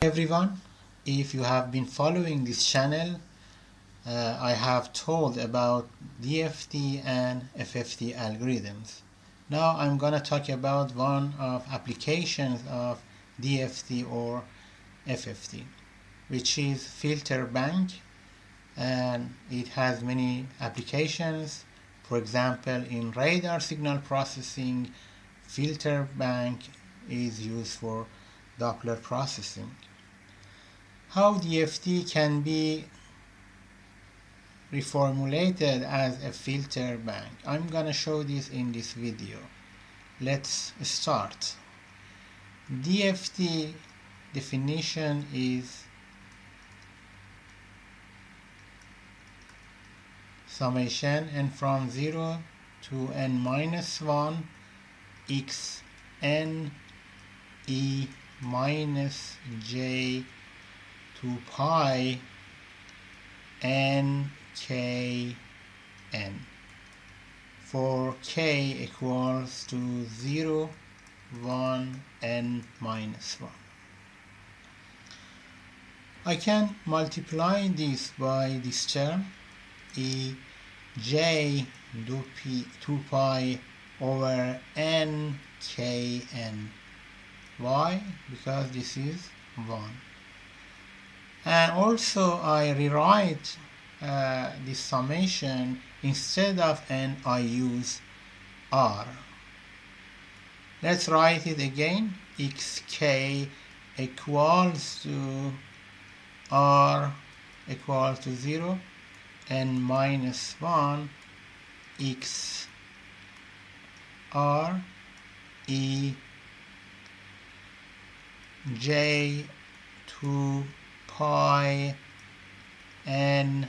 Everyone, if you have been following this channel, I have told about DFT and FFT algorithms. Now I'm gonna talk about one of applications of DFT or FFT, which is filter bank, and it has many applications. For example, in radar signal processing, filter bank is used for Doppler processing. How DFT can be reformulated as a filter bank. I'm gonna show this in this video. Let's start. DFT definition is summation n from 0 to n minus 1 x n e minus j 2 pi n k n for k equals to 0, 1, n minus 1. I can multiply this by this term e j 2 pi over n k n. Why? Because this is 1. And also I rewrite this summation, instead of n I use r. Let's write it again. xk equals to r equals to 0, n minus 1 x r e j 2 pi n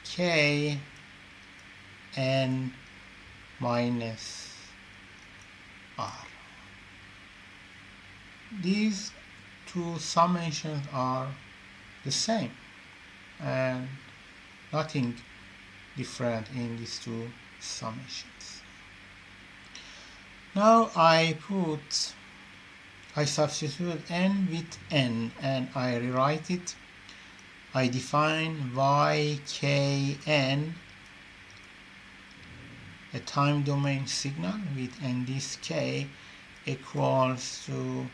k n minus r. These two summations are the same and nothing different in these two summations. Now I substitute n with n and I rewrite it. I define ykn, a time domain signal with n this k equals to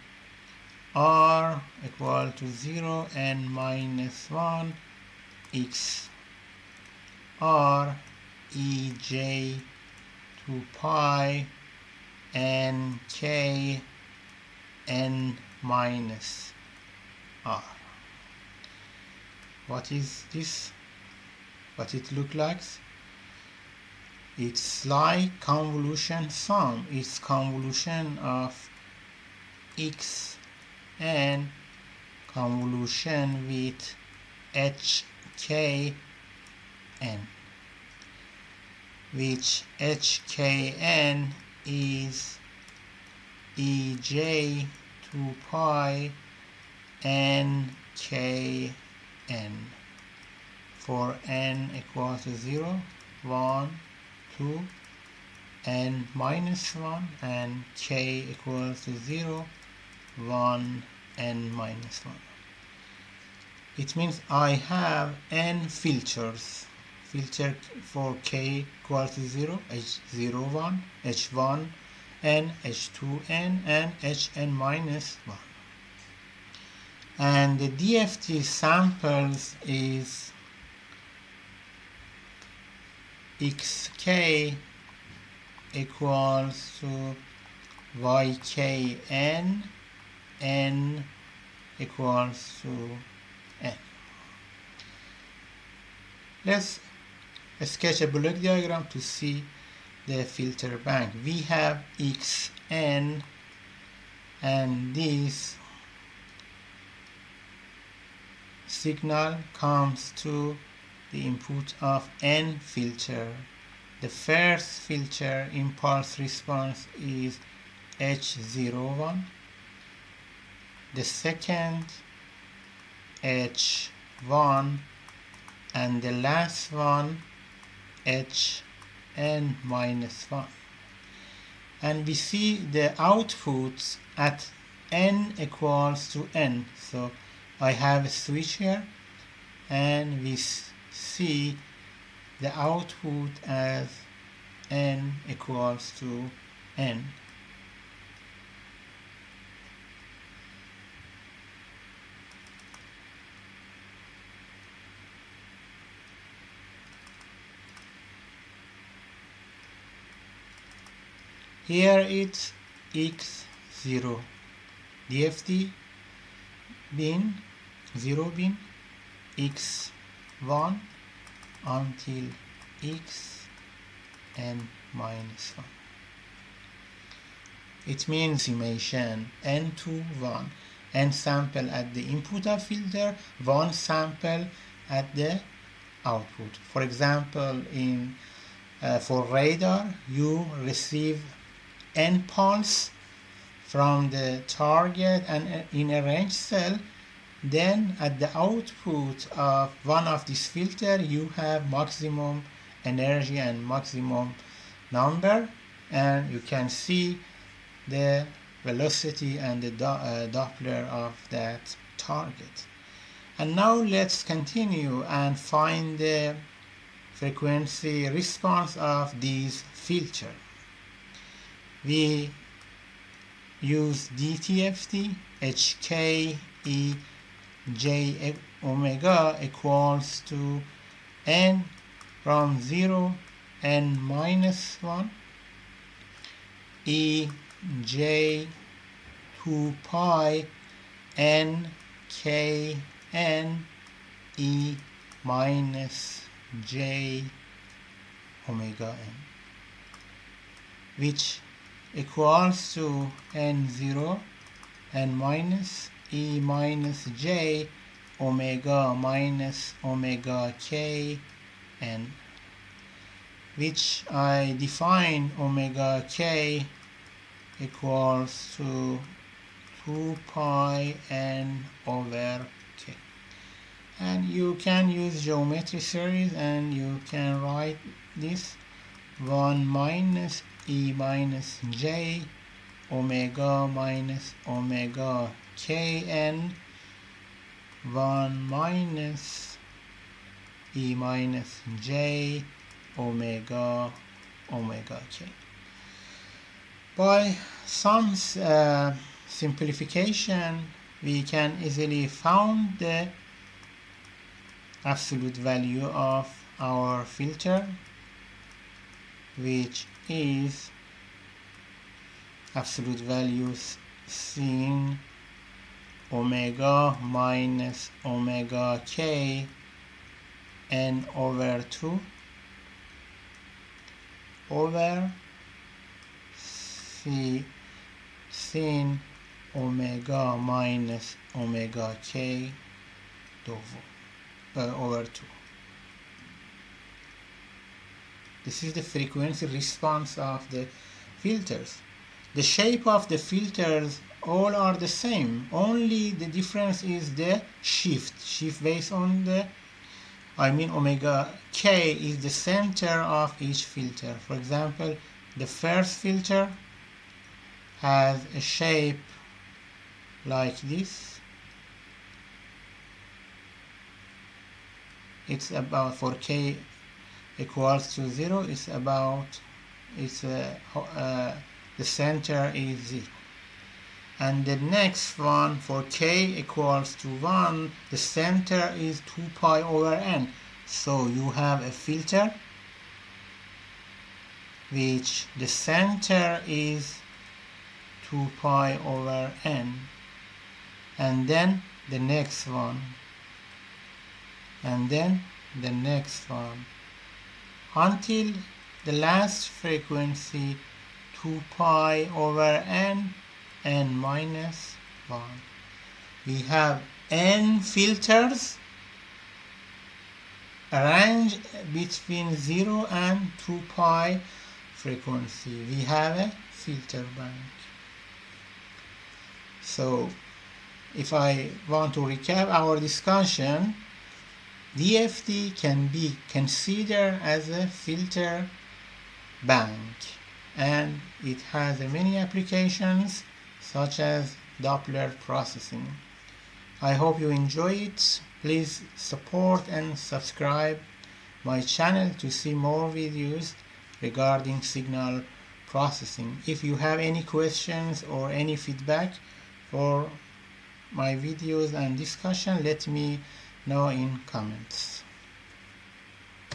r equal to 0, n minus 1 x r e j 2 pi n k n minus r. What is this? What it look like? It's like convolution sum. It's convolution of x and convolution with hk n, which hkn is ej 2 pi n k n for n equals to 0, 1, 2, n minus 1 and k equals to 0, 1, n minus 1. It means I have n filters. Filter for k equals to 0, h01, h1, n, h2n, and hn minus 1. And the DFT samples is xk equals to ykn, n equals to n. Let's sketch a block diagram to see the filter bank. We have xn and this signal comes to the input of n filter. The first filter impulse response is h01, the second h1, and the last one hn minus 1. And we see the outputs at n equals to n. So I have a switch here, and we see the output as n equals to n. Here it's x0 DFT bin 0 bin x1 until x n minus 1. It means estimation n to 1, n sample at the input of filter, 1 sample at the output. For example, for radar, you receive n pulse from the target and in a range cell. Then at the output of one of these filter, you have maximum energy and maximum number, and you can see the velocity and the Doppler of that target. And now let's continue and find the frequency response of these filters. We use DTFT, HK E J omega equals to n from 0 n minus 1 E J 2 pi n k n E minus j omega n, which equals to n0 n minus E minus j omega minus omega k n, which I define omega k equals to 2 pi n over k. And you can use geometry series and you can write this 1 minus E minus j omega minus omega kn, 1 minus E minus j omega omega k. By some simplification, we can easily find the absolute value of our filter, which is absolute values sin omega minus omega k n over 2 over sin omega minus omega k over 2. This is the frequency response of the filters. The shape of the filters all are the same, only the difference is the shift based on the, omega k is the center of each filter. For example, the first filter has a shape like this. It's about, for k equals to 0, the center is 0. And the next one, for k equals to 1, the center is 2 pi over n. So you have a filter which the center is 2 pi over n. And then the next one. And then the next one. Until the last frequency 2 pi over n minus 1. We have n filters arranged between 0 and 2 pi frequency. We have a filter bank. So if I want to recap our discussion, DFT can be considered as a filter bank, and it has many applications such as Doppler processing. I hope you enjoy it. Please support and subscribe my channel to see more videos regarding signal processing. If you have any questions or any feedback for my videos and discussion, let me know in comments.